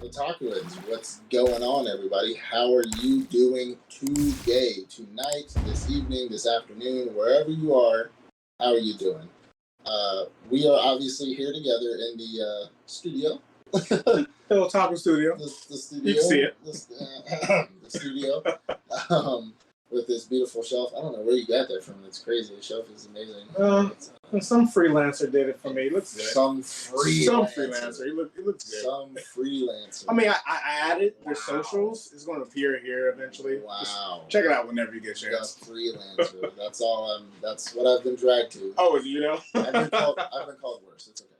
Otakuans, what's going on, everybody? How are you doing today, tonight, this evening, this afternoon, wherever you are? How are you doing? We are obviously here together in the studio. The Otaku studio. The studio. You can see it. The studio. With this beautiful shelf. I don't know where you got that from. It's crazy. The shelf is amazing. Some freelancer did it for me. It looks good. Some freelancer. It looks good. Some freelancer. I mean, I added their socials. It's going to appear here eventually. Wow. Just check it out whenever you get a chance. Freelancer. That's all. That's what I've been dragged to. Oh, you know. I've been called worse. It's okay.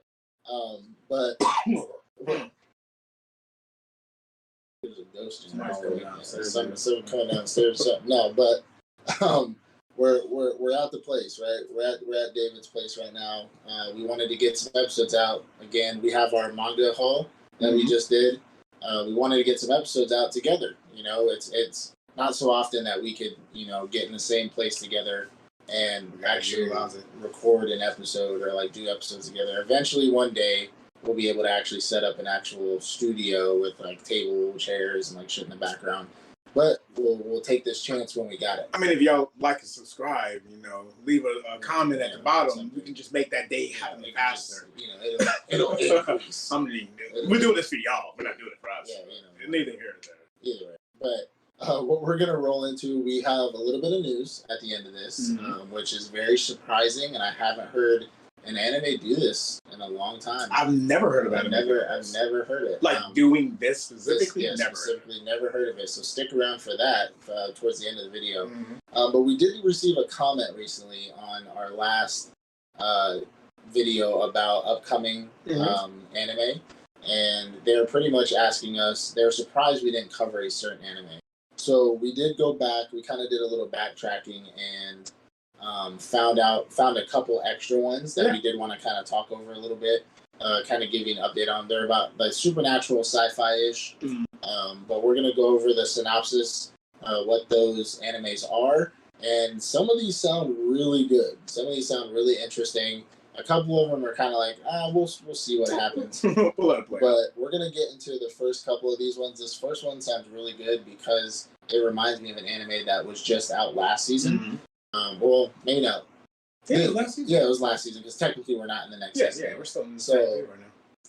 But there's a ghost in there. Someone coming downstairs. No, but we're at the place, right? We're at David's place right now. We wanted to get some episodes out. Again, we have our manga haul that we just did. We wanted to get some episodes out together. You know, it's not so often that we could, get in the same place together and actually record an episode or like do episodes together. Eventually, one day, we'll be able to actually set up an actual studio with like table, chairs, and like shit in the background. But we'll take this chance when we got it. I mean, if y'all like and subscribe, leave a comment at the bottom. We can just make that day happen faster. It'll increase. We're doing this for y'all. We're not doing it for us. Yeah, neither here nor there. Either way. But what we're gonna roll into, we have a little bit of news at the end of this, which is very surprising, and I haven't heard an anime do this in a long time. I've never heard of it. I've never heard it. Like doing this specifically? Never heard of it. So stick around for that towards the end of the video. But we did receive a comment recently on our last video about upcoming anime. And they're pretty much asking us, they're surprised we didn't cover a certain anime. So we did go back, we kind of did a little backtracking and found a couple extra ones that we did want to kind of talk over a little bit, kind of give you an update on. They're about like supernatural sci-fi-ish, but we're going to go over the synopsis, what those animes are, and some of these sound really good. Some of these sound really interesting. A couple of them are kind of like, we'll see what happens. But we're going to get into the first couple of these ones. This first one sounds really good because it reminds me of an anime that was just out last season. Well, maybe not. Yeah, it was last season. Yeah, it was last season because technically we're not in the next season. Yeah, we're still in the same right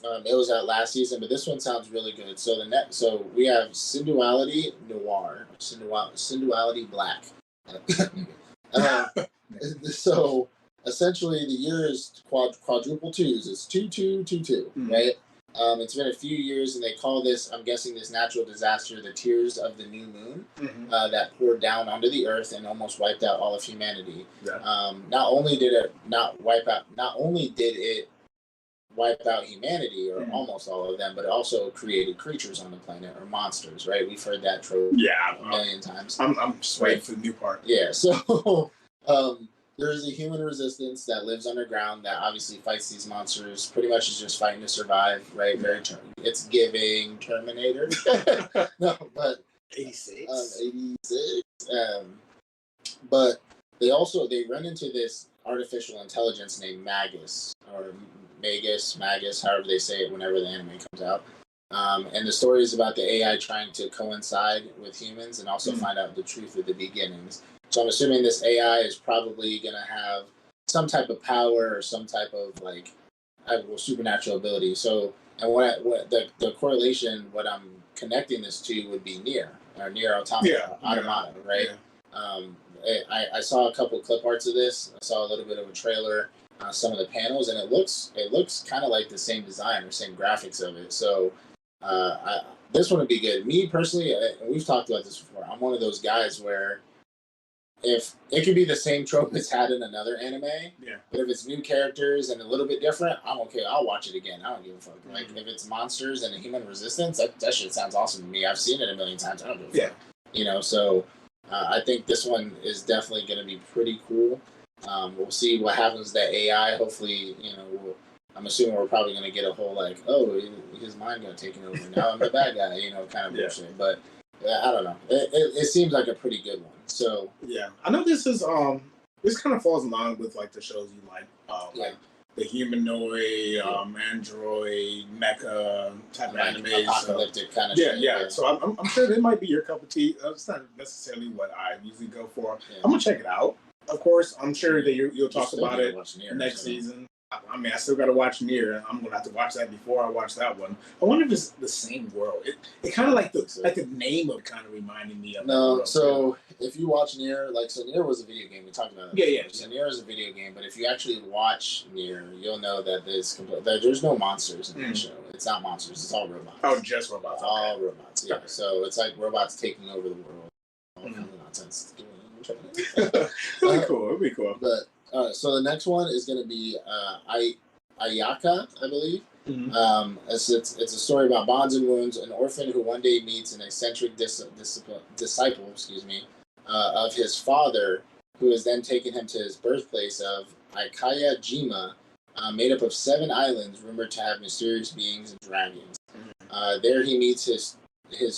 now. It was out last season, but this one sounds really good. So so we have Synduality Noir, Synduality Black. So essentially, the year is quadruple twos. It's 2222, right? It's been a few years, and they call this, I'm guessing, this natural disaster, the tears of the new moon that poured down onto the earth and almost wiped out all of humanity. Yeah. Not only did it wipe out humanity, or almost all of them, but it also created creatures on the planet, or monsters, right? We've heard that trope a million times. I'm just waiting for the new part. Yeah, so there is a human resistance that lives underground that obviously fights these monsters. Pretty much is just fighting to survive, right? It's giving Terminator. No, but 86. 86. But they run into this artificial intelligence named Magus, or Magus, however they say it whenever the anime comes out. And the story is about the AI trying to coincide with humans and also find out the truth of the beginnings. So I'm assuming this AI is probably going to have some type of power or some type of supernatural ability. So, and what the correlation, what I'm connecting this to would be Nier Automata, right? Yeah. I saw a couple clip arts of this. I saw a little bit of a trailer, some of the panels, and it looks kind of like the same design or same graphics of it. So this one would be good. Me personally, we've talked about this before. I'm one of those guys where if it could be the same trope it's had in another anime, but if it's new characters and a little bit different, I'm okay. I'll watch it again. I don't give a fuck. Like if it's monsters and a human resistance, that shit sounds awesome to me. I've seen it a million times. I don't give a fuck. So I think this one is definitely going to be pretty cool. We'll see what happens to that AI. Hopefully, I'm assuming we're probably going to get a whole like, oh, his mind got taken over. Now I'm the bad guy, kind of bullshit. But I don't know. It seems like a pretty good one. So I know this this kind of falls in line with like the shows you like, like the humanoid, android, mecha type of anime, apocalyptic kind of shit. Yeah. So I'm sure they might be your cup of tea. It's not necessarily what I usually go for. Yeah. I'm gonna check it out. Of course, I'm sure that you'll talk about it next season. I mean, I still got to watch Nier. I'm gonna have to watch that before I watch that one. I wonder if it's the same world. It kind of like the name of it kind of reminded me of. No, so if you watch Nier, so Nier was a video game. We talked about that. Yeah. So Nier is a video game, but if you actually watch Nier, you'll know that there's no monsters in that show. It's not monsters. It's all robots. Oh, just robots. All robots. Yeah. Okay. So it's like robots taking over the world. All kinds of nonsense. It'll be cool. But so the next one is going to be Ayaka, I believe. Mm-hmm. It's a story about bonds and wounds. An orphan who one day meets an eccentric disciple, of his father, who has then taken him to his birthplace of Ayaka Jima, made up of 7 islands rumored to have mysterious beings and dragons. Mm-hmm. There he meets his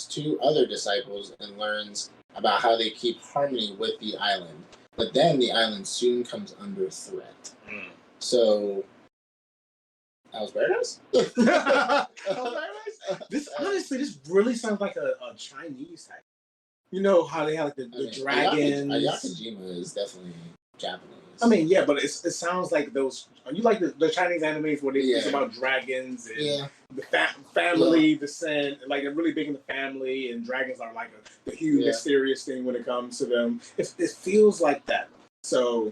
2 other disciples and learns about how they keep harmony with the island. But then the island soon comes under threat. Mm. So, Hell's Paradise? This really sounds like a Chinese type. You know how they have like the dragons. Ayaka is definitely Japanese. I mean, yeah, but it sounds like those. You like the Chinese animes where it's about dragons and the family descent, like they're really big in the family, and dragons are like the huge mysterious thing when it comes to them. It feels like that. So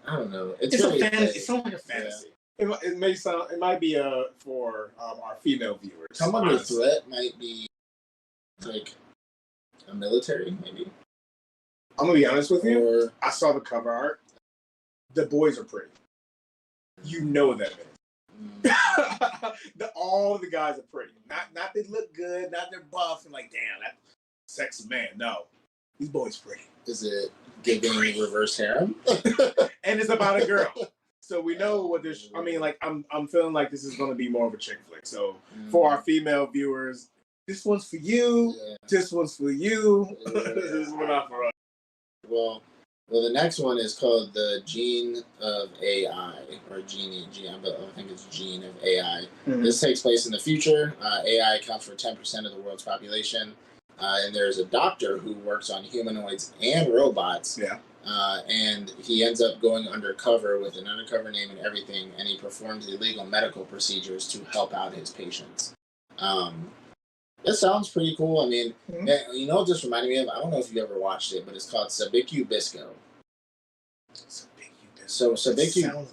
I don't know. It's really a fantasy. It sounds like a fantasy. Yeah. It may sound. It might be for our female viewers. Come Under Threat might be like a military, maybe. I'm gonna be honest with you. I saw the cover art. The boys are pretty. You know them. All the guys are pretty. Not they look good. Not they're buff and like, damn, that sexy man. No, these boys pretty. Is it giving reverse harem? And it's about a girl. So we know what this. I mean, like I'm feeling like this is going to be more of a chick flick. So for our female viewers, this one's for you. Yeah. This one's for you. Yeah. This one not for us. Well, the next one is called the Gene of AI, or Genie. I think it's Gene of AI. Mm-hmm. This takes place in the future. AI accounts for 10% of the world's population, and there's a doctor who works on humanoids and robots. Yeah. And he ends up going undercover with an undercover name and everything, and he performs illegal medical procedures to help out his patients. This sounds pretty cool. I mean, you know what this reminded me of? I don't know if you ever watched it, but it's called Sabikyu Bisco. Sabikyu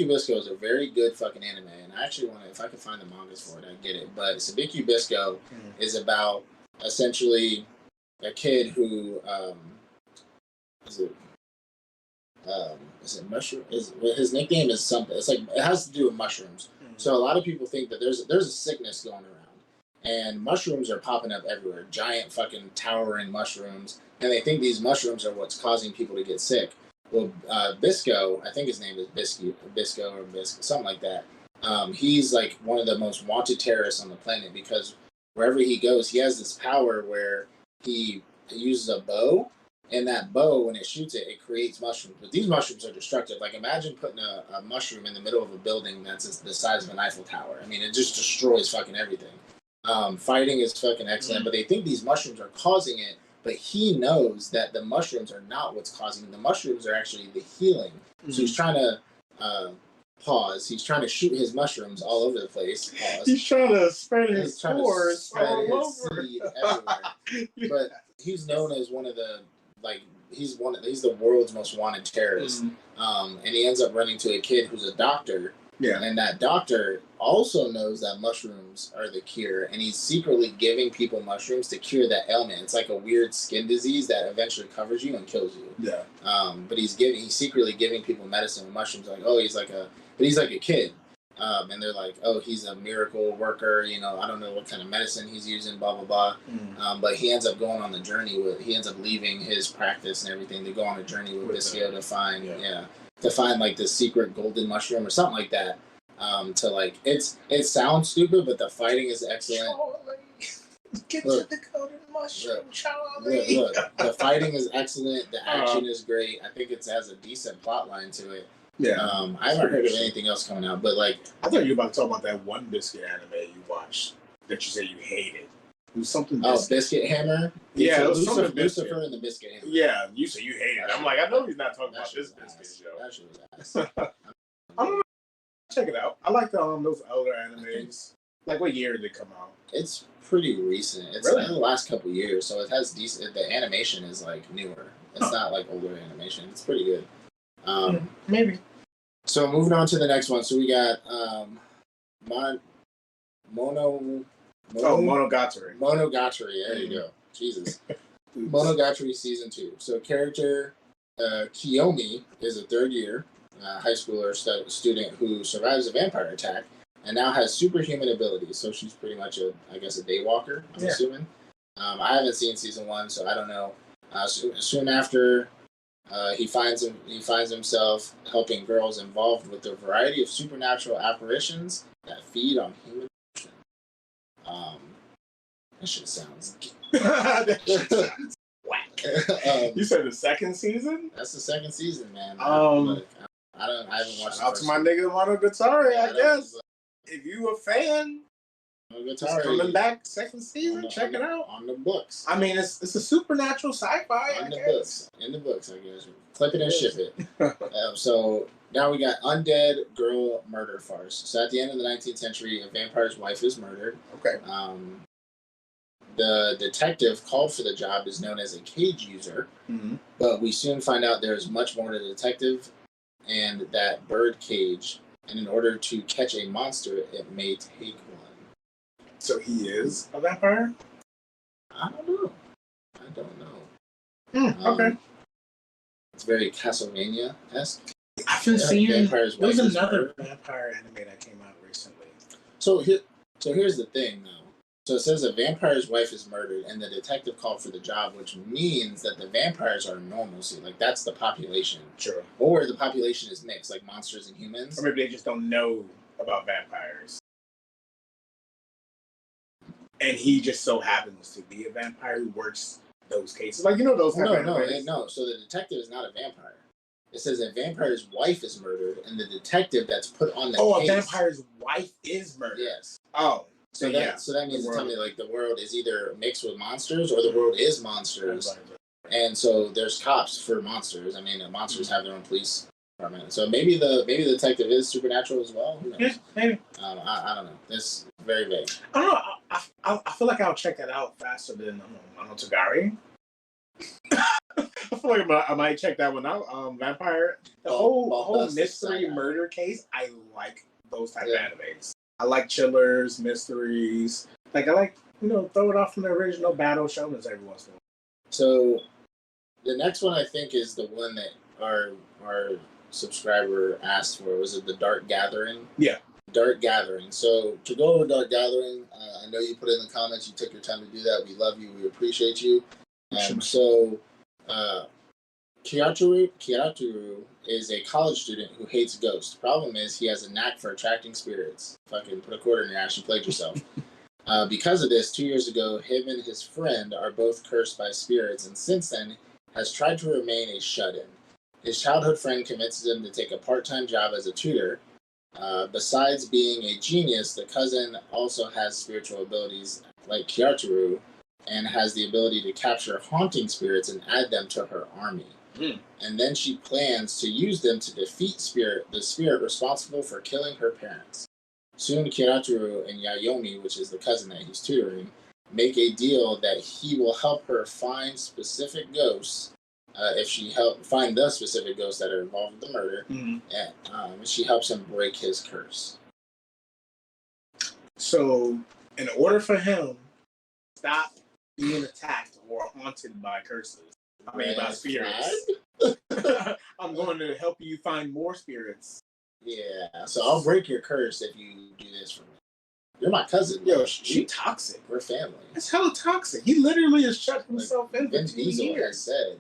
Bisco is a very good fucking anime, and I actually want to, if I could find the mangas for it, I'd get it. But Sabikyu Bisco is about essentially a kid who is it mushroom? His nickname is something. It's like it has to do with mushrooms. So a lot of people think that there's a sickness going around. And mushrooms are popping up everywhere. Giant fucking towering mushrooms. And they think these mushrooms are what's causing people to get sick. Well, Bisco, I think his name is Bisco, something like that. He's like one of the most wanted terrorists on the planet because wherever he goes, he has this power where he uses a bow. And that bow, when it shoots it, it creates mushrooms. But these mushrooms are destructive. Like, imagine putting a mushroom in the middle of a building that's the size of an Eiffel Tower. I mean, it just destroys fucking everything. Fighting is fucking excellent, but they think these mushrooms are causing it, but he knows that the mushrooms are not what's causing it. The mushrooms are actually the healing. So he's trying to he's trying to shoot his mushrooms all over the place. He's trying to spread his spores all over. Seed everywhere. But he's known as one of the, he's the world's most wanted terrorist. And he ends up running to a kid who's a doctor. Yeah. And that doctor also knows that mushrooms are the cure, and he's secretly giving people mushrooms to cure that ailment. It's like a weird skin disease that eventually covers you and kills you. Yeah. But he's secretly giving people medicine with mushrooms. Like, oh, he's like a kid. And they're like, oh, he's a miracle worker. You know, I don't know what kind of medicine he's using, blah, blah, blah. But he ends up going on the journey he ends up leaving his practice and everything to go on a journey with Bisco to find, to find like the secret golden mushroom or something like that. To like, it sounds stupid, but the fighting is excellent. Get to the golden mushroom, Charlie. Look, the fighting is excellent. The action is great. I think it has a decent plot line to it. Yeah. I haven't heard of anything else coming out, but like, I thought you were about to talk about that one Biscuit anime you watched that you said you hated. It was something. Biscuit Hammer. Yeah, it was Lucifer and the Biscuit Hammer. Yeah, you said you hated it. I'm like, I know he's not talking about this Biscuit show. That shit was ass. I'm gonna check it out. I like those older animes. Like, what year did it come out? It's pretty recent. It's really? in the last couple of years, so it has decent. The animation is like newer. It's not like older animation. It's pretty good. Maybe. So moving on to the next one. So we got Monogatari. Monogatari. There you go. Jesus. Monogatari season 2. So character Kiyomi is a third year high schooler student who survives a vampire attack and now has superhuman abilities. So she's pretty much a daywalker, I'm assuming. I haven't seen season 1, so I don't know. Soon after, he finds himself helping girls involved with a variety of supernatural apparitions that feed on human emotion. That shit sounds whack. You said the second season? That's the second season, man. I haven't watched. Out to my nigga Monogatari, I guess. If you a fan, Monogatari coming back second season. Check it out on the books. I mean, it's a supernatural sci-fi. In the books, I guess. Clip it and ship it. So now we got Undead Girl Murder Farce. So at the end of the 19th century, a vampire's wife is murdered. Okay. The detective called for the job is known as a cage user, but we soon find out there's much more to the detective and that bird cage, and in order to catch a monster, it may take one. So he is a vampire? I don't know. Okay. It's very Castlevania-esque. I've been seeing... There was another vampire anime that came out recently. So here's the thing, though. So it says a vampire's wife is murdered, and the detective called for the job, which means that the vampires are normalcy. Like, that's the population. Sure. Or the population is mixed, like monsters and humans. Or maybe they just don't know about vampires. And he just so happens to be a vampire who works those cases. Like, those type of No. So the detective is not a vampire. It says a vampire's wife is murdered, and the detective that's put on the case... a vampire's wife is murdered. Yes. Oh. So that means to tell me, like, the world is either mixed with monsters or the world is monsters. And so there's cops for monsters. I mean, monsters have their own police department. So maybe the detective is supernatural as well. Who knows? Yeah, maybe. I don't know. It's very vague. I don't know. I feel like I'll check that out faster than Mononogatari. I feel like I might check that one out. Vampire. The whole mystery murder case. I like those type of animes. I like chillers, mysteries. Like, I like, throw it off from the original battle shonens every once in a while. So, the next one I think is the one that our subscriber asked for. Was it the Dark Gathering? Yeah. Dark Gathering. So, to go over Dark Gathering, I know you put it in the comments. You took your time to do that. We love you. We appreciate you. So, Kiyaturu is a college student who hates ghosts. Problem is, he has a knack for attracting spirits. Fucking put a quarter in your ass, you played yourself. Because of this, 2 years ago, him and his friend are both cursed by spirits, and since then, has tried to remain a shut-in. His childhood friend convinces him to take a part-time job as a tutor. Besides being a genius, the cousin also has spiritual abilities like Kiyaturu, and has the ability to capture haunting spirits and add them to her army. And then she plans to use them to defeat the spirit responsible for killing her parents. Soon Kiyaturu and Yayomi, which is the cousin that he's tutoring, make a deal that he will help her find specific ghosts if she find the specific ghosts that are involved with the murder, and she helps him break his curse. So, in order for him to stop being attacked or haunted by curses, by spirits, I'm going to help you find more spirits. Yeah, so I'll break your curse if you do this for me. You're my cousin. Yo, she toxic. We're family. It's hella toxic. He literally has shut himself in for 2 years. Has said,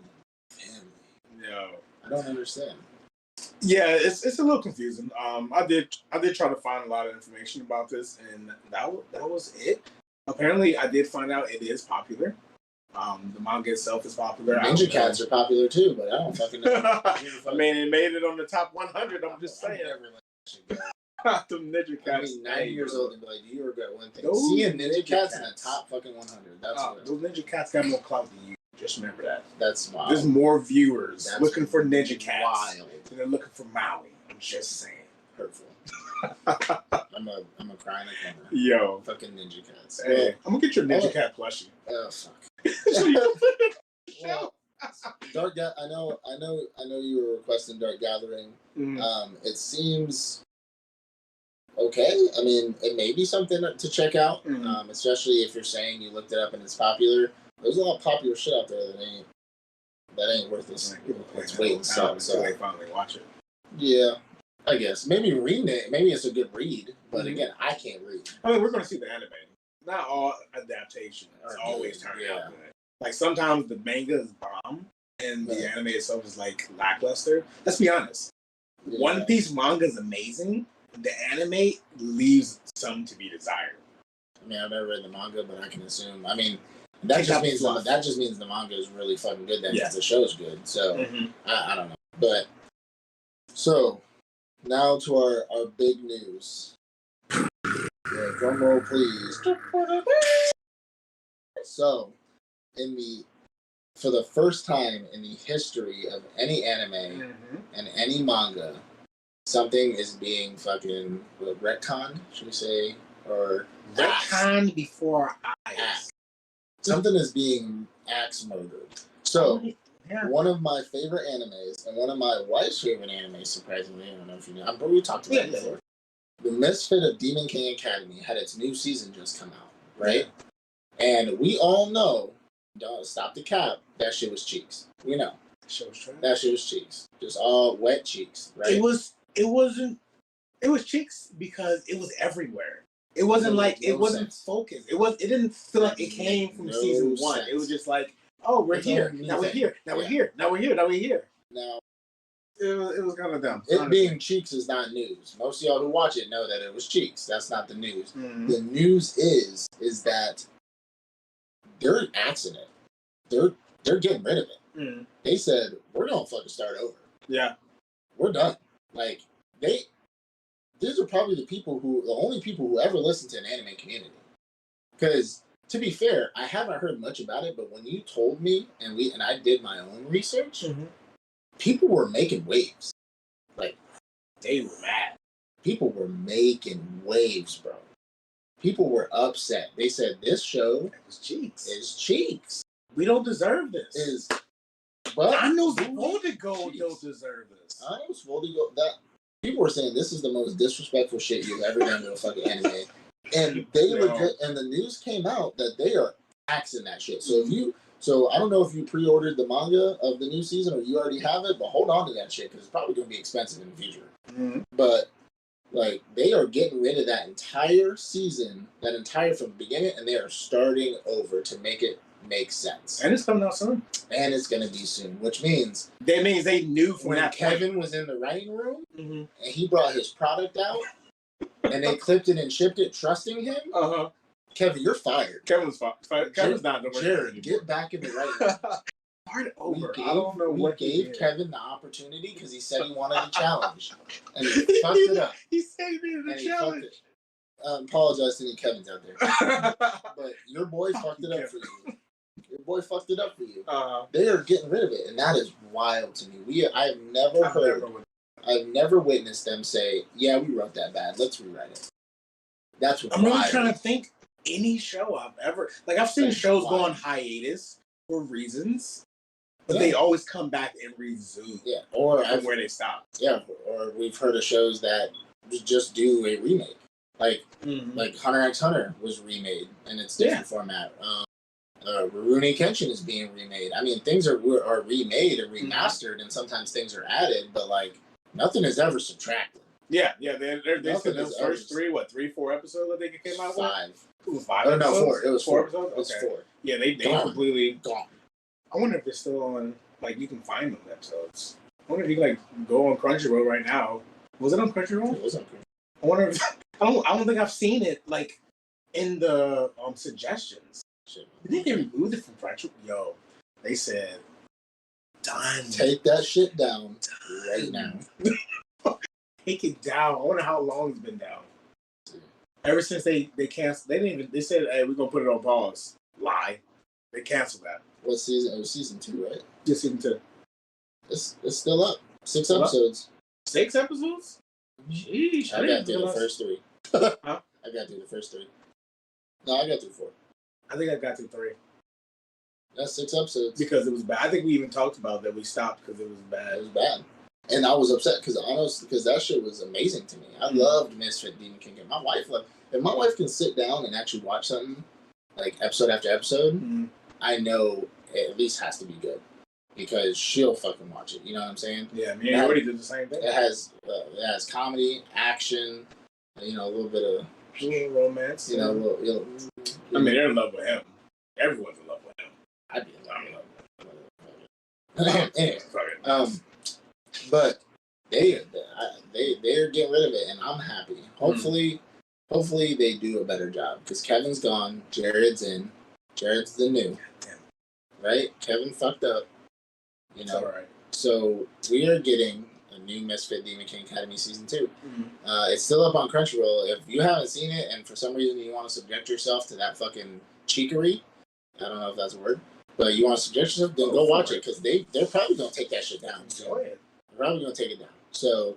family. No, I don't understand. Yeah, it's a little confusing. I did try to find a lot of information about this, and that was it. Apparently, I did find out it is popular. The manga itself is popular. Ninja Cats are popular too, but I don't fucking know. I mean, it made it on the top 100. I'm just saying. Them Ninja Cats. I'd be 90 years old and be like, do you regret one thing? Those Seeing Ninja Cats in the top fucking 100. That's those Ninja Cats got more clout than you. Just remember that. That's wild. There's more viewers looking for Ninja Cats than they're looking for Maui. I'm just saying. Hurtful. I'm a cry in the corner. Yo. Fucking Ninja Cats. Hey, I'm gonna get your Ninja Cat plushie. Oh fuck. Well, Dark I know you were requesting Dark Gathering. Mm-hmm. It seems okay. I mean, it may be something to check out. Mm-hmm. Especially if you're saying you looked it up and it's popular. There's a lot of popular shit out there that ain't worth this. It's wait and so they finally watch it. Yeah. I guess. Maybe reading it, maybe it's a good read, but again, I can't read. I mean, we're going to see the anime. Not all adaptations always turn out good. Like, sometimes the manga is bomb, and the anime itself is, like, lackluster. Let's be honest. Yeah. One Piece manga is amazing. The anime leaves some to be desired. I mean, I've never read the manga, but I can assume. I mean, that just means the manga is really fucking good. That means the show is good. So, I don't know. But, so... Now to our big news. Drum roll, please. So, for the first time in the history of any anime and any manga, something is being fucking retconned, should we say, or retconned before eyes. Something is being axe murdered. So. Yeah. One of my favorite animes, and one of my wife's favorite animes, surprisingly, I don't know if you know, but we talked about it before. The Misfit of Demon King Academy had its new season just come out, right? Yeah. And we all know, don't stop the cap, that shit was cheeks. We know. That shit was cheeks. Just all wet cheeks, right? It was cheeks because it was everywhere. It wasn't it wasn't focused. It didn't feel like it came from season 1. It was just like, oh, we're here. Now we're here. Now we're here. Now we're here. Now we're here. Now, it was kind of dumb. It being cheeks is not news. Most of y'all who watch it know that it was cheeks. That's not the news. Mm-hmm. The news is that they're axing it. They're getting rid of it. Mm-hmm. They said, we're gonna fucking start over. Yeah, we're done. Like these are probably the only people who ever listen to an anime community. Because to be fair, I haven't heard much about it, but when you told me and I did my own research, people were making waves. Like, they were mad. People were making waves, bro. People were upset. They said this show is cheeks. We don't deserve this. But I know Voldigo don't deserve this. I know Voldigo. That people were saying this is the most disrespectful shit you've ever done to a fucking anime. And and the news came out that they are axing that shit. So I don't know if you pre-ordered the manga of the new season or you already have it, but hold on to that shit because it's probably going to be expensive in the future. Mm-hmm. But like they are getting rid of that entire season, from the beginning, and they are starting over to make it make sense. And it's coming out soon. And it's going to be soon, which means that means they knew from when Kevin was in the writing room and he brought his product out. And they clipped it and shipped it, trusting him. Kevin, you're fired. Kevin's fired. Kevin's not the Jared, get back in the right. Start over. I don't know what gave Kevin the opportunity because he said he wanted a challenge, and he fucked it up. He said he needed a challenge. Apologize to any Kevins out there, but your boy fucked it up for you. Your boy fucked it up for you. They are getting rid of it, and that is wild to me. I've never witnessed them say, yeah, we wrote that bad. Let's rewrite it. That's what I'm really trying to think any show I've ever... Like, I've seen shows go on hiatus for reasons, but they always come back and resume from where they stopped. Yeah, or we've heard of shows that just do a remake. Like Hunter x Hunter was remade, and it's different format. Rurouni Kenshin is being remade. I mean, things are remade and remastered, and sometimes things are added, but, like, nothing is ever subtracted. Yeah. They said those first 4 episodes that they came out with? 5. It was 5 episodes? No, 4. It was 4 episodes? It was 4. Yeah, they completely... Gone. I wonder if they're still on... Like, you can find them episodes. I wonder if you can, like, go on Crunchyroll right now. Was it on Crunchyroll? It was on Crunchyroll. I wonder if... I don't think I've seen it, like, in the suggestions, they removed it from Crunchyroll. Yo, they said, done. Take that shit down right now. Take it down. I wonder how long it's been down. Ever since they canceled, they said, hey, we're gonna put it on pause. Lie. They canceled that. What season? It was season 2, right? Yeah, season 2. It's still up. 6 episodes. 6 episodes? Sheesh. I got through the first 3. Huh? I got through the first 3. No, I got through 4. I think I got through 3. That's 6 episodes. Because it was bad. I think we even talked about that. We stopped because it was bad. It was bad. And I was upset because that shit was amazing to me. I loved Misfit Demon Kingdom. My wife loved. If my wife can sit down and actually watch something like episode after episode, I know it at least has to be good because she'll fucking watch it. You know what I'm saying? Yeah, me and Jordy did the same thing. It has comedy, action, a little bit of romance. I mean, they're in love with him. Everyone's in love with him. I'd be in love with him. Anyway, but they're getting rid of it, and I'm happy. Hopefully they do a better job because Kevin's gone, Jared's in, Jared's the new, right? Kevin fucked up, All right. So we are getting a new Misfit Demon King Academy season 2. It's still up on Crunchyroll. If you haven't seen it, and for some reason you want to subject yourself to that fucking cheekery, I don't know if that's a word, but you want to subject yourself, then go watch it because they're probably gonna take that shit down. Go ahead. They're probably gonna take it down. So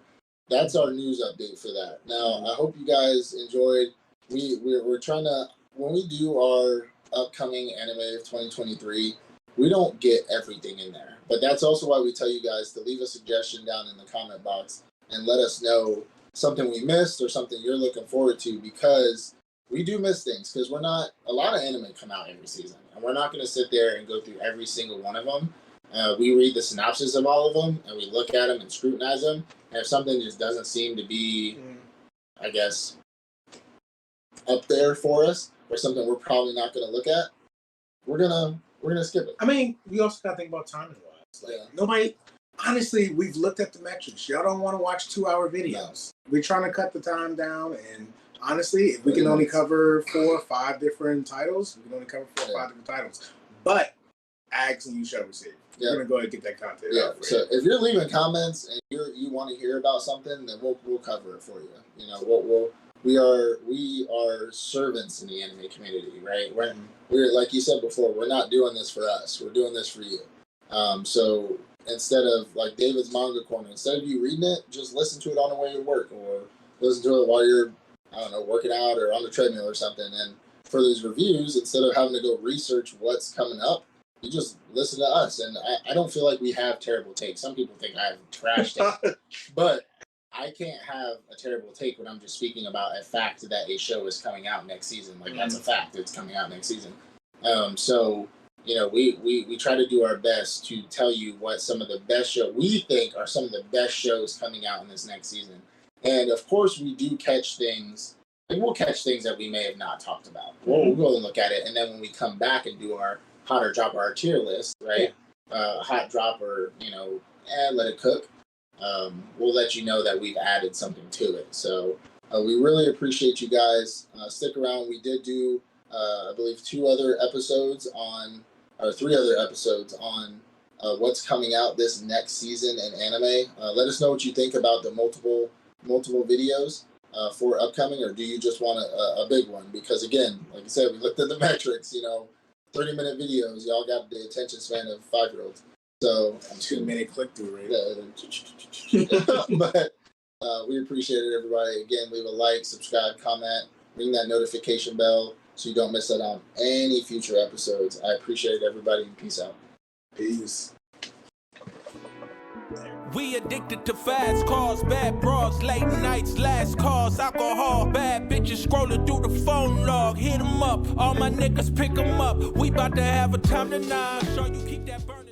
that's our news update for that. Now, I hope you guys enjoyed. We're trying to, when we do our upcoming anime of 2023, we don't get everything in there. But that's also why we tell you guys to leave a suggestion down in the comment box and let us know something we missed or something you're looking forward to, because we do miss things, because a lot of anime come out every season, and we're not going to sit there and go through every single one of them. We read the synopsis of all of them, and we look at them and scrutinize them. And if something just doesn't seem to be, I guess, up there for us, or something we're probably not going to look at, we're gonna skip it. I mean, we also got to think about timing wise. Nobody, honestly, we've looked at the metrics. Y'all don't want to watch 2-hour videos. No. We're trying to cut the time down, and honestly, if we can only cover 4 or 5 different titles, we can only cover 4 or 5 different titles. But ask and you shall receive. We're gonna go ahead and get that content. Yeah. So if you're leaving comments and you want to hear about something, then we'll cover it for you. We are servants in the anime community, right? We're like you said before, we're not doing this for us. We're doing this for you. So instead of like David's Manga Corner, instead of you reading it, just listen to it on the way to work, or listen to it while you're, I don't know, working out or on the treadmill or something. And for those reviews, instead of having to go research what's coming up, you just listen to us. And I don't feel like we have terrible takes. Some people think I have trash takes, but I can't have a terrible take when I'm just speaking about a fact that a show is coming out next season. Like, that's a fact. It's coming out next season. So, we try to do our best to tell you what some of the best shows we think are some of the best shows coming out in this next season. And, of course, we do catch things. Like, we'll catch things that we may have not talked about. We'll go and look at it. And then when we come back and do our hot or drop, our tier list, right? Hot drop or, let it cook. We'll let you know that we've added something to it. So we really appreciate you guys. Stick around. We did do, I believe, 3 other episodes on what's coming out this next season in anime. Let us know what you think about the multiple videos for upcoming, or do you just want a big one? Because again, like I said, we looked at the metrics, 30-minute videos, y'all got the attention span of 5-year-olds. So 2-minute click-through rate. But we appreciate it, everybody. Again, leave a like, subscribe, comment, ring that notification bell so you don't miss out on any future episodes. I appreciate it, everybody. Peace out. Peace. We addicted to fast cars, bad bras, late nights, last calls, alcohol, bad bitches scrolling through the phone log. Hit 'em up, all my niggas pick 'em up. We bout to have a time tonight. Sure you keep that burn.